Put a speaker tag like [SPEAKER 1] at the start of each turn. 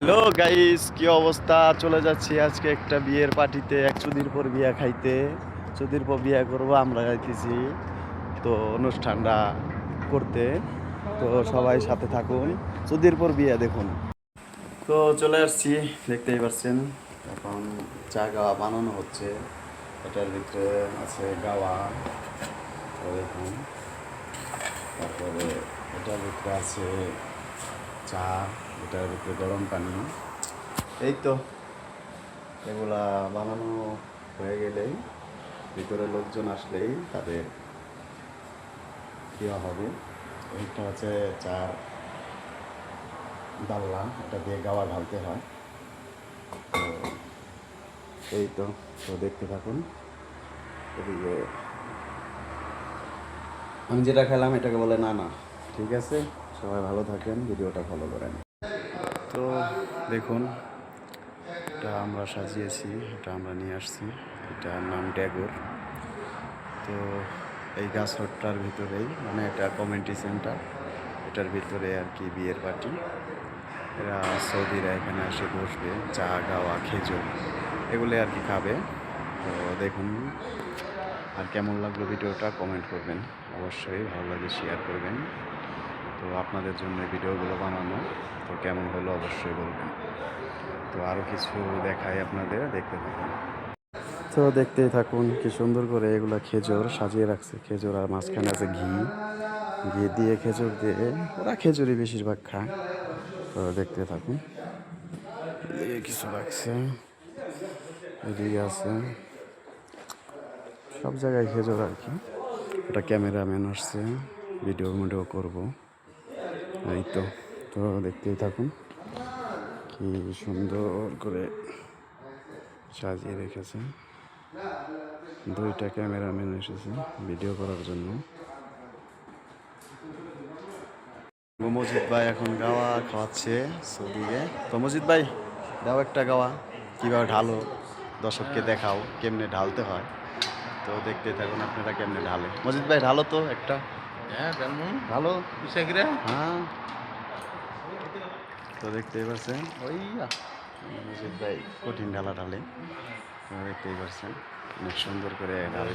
[SPEAKER 1] Hello guys, কি অবস্থা? চলে যাচ্ছি আজকে একটা বিয়ের পার্টিতে। এক চুদির পর বিয়া খাইতে। চুদির পর বিয়া করবো, আমরা যাইতেছি তো অনুষ্ঠানটা করতে। তো সবাই সাথে থাকুন। চুদির পর বিয়া দেখুন। তো চলে আসছি, দেখতেই পাচ্ছেন। এখন চা গাওয়া বানানো হচ্ছে। এটার ভিতরে আছে গাওয়া, দেখুন। তারপরে এটার ভিতরে আছে চা, এটার ভিতরে গরম পানি। এই তো এগুলা বানানো হয়ে গেলেই, ভিতরে লোকজন আসলেই তাদের দেওয়া হবে। এইটা হচ্ছে চার ডাল্লা, এটা দিয়ে গাওয়া ঢালতে হয়। তো এই তো তো দেখতে থাকুন। এদিকে আমি যেটা খেলাম এটাকে বলে না না। ঠিক আছে, সবাই ভালো থাকেন, ভিডিওটা ফলো করেন। তো দেখুন, এটা আমরা সাজিয়েছি, এটা আমরা নিয়ে আসছি। এটার নাম ড্যাগর। তো এই গাছটার ভিতরেই, মানে এটা কমিউনিটি সেন্টার, এটার ভিতরে আর কি বিয়ের পার্টি। এরা সৌদিরা এখানে এসে বসবে, চা গাওয়া খেজুর এগুলো আর কি খাবে। তো দেখুন, আর কেমন লাগলো ভিডিওটা কমেন্ট করবেন, অবশ্যই ভালো লাগে শেয়ার করবেন। তো আপনাদের জন্য ভিডিওগুলো বানানো, তো কেমন হলো অবশ্যই বলবেন। তো আরও কিছু দেখাই আপনাদের, দেখতে থাকুন। তো দেখতেই থাকুন কি সুন্দর করে এগুলা খেজুর সাজিয়ে রাখছে। খেজুর আর মাঝখানে আছে ঘি, ঘি দিয়ে খেজুর দিয়ে, ওরা খেজুরই বেশিরভাগ খায়। তো দেখতে থাকুন, এদিকে কিছু রাখছে, এদিকে আছে, সব জায়গায় খেজুর আর কি। একটা ক্যামেরাম্যান আসছে, ভিডিও করবো। এই তো তো দেখতেই থাকুন কি সুন্দর করে সাজিয়ে রেখেছে। দুইটা ক্যামেরাম্যান এসেছে ভিডিও করার জন্য। মজিদ ভাই এখন গাওয়া খাওয়াচ্ছে সৌদিকে। তো মজিদ ভাই, দাও একটা গাওয়া, কীভাবে ঢালো দর্শককে দেখাও কেমনে ঢালতে হয়। তো দেখতে থাকুন আপনারা কেমনে ঢালে। মজিদ ভাই ঢালো তো একটা।
[SPEAKER 2] হ্যাঁ
[SPEAKER 1] ঢালো।
[SPEAKER 2] বিষয়গুলো
[SPEAKER 1] হ্যাঁ, তো দেখতেই পাচ্ছেন ওই মজিদ ভাই কঠিন ঢালা ঢালে। দেখতেই পাচ্ছেন অনেক সুন্দর করে ঢালে।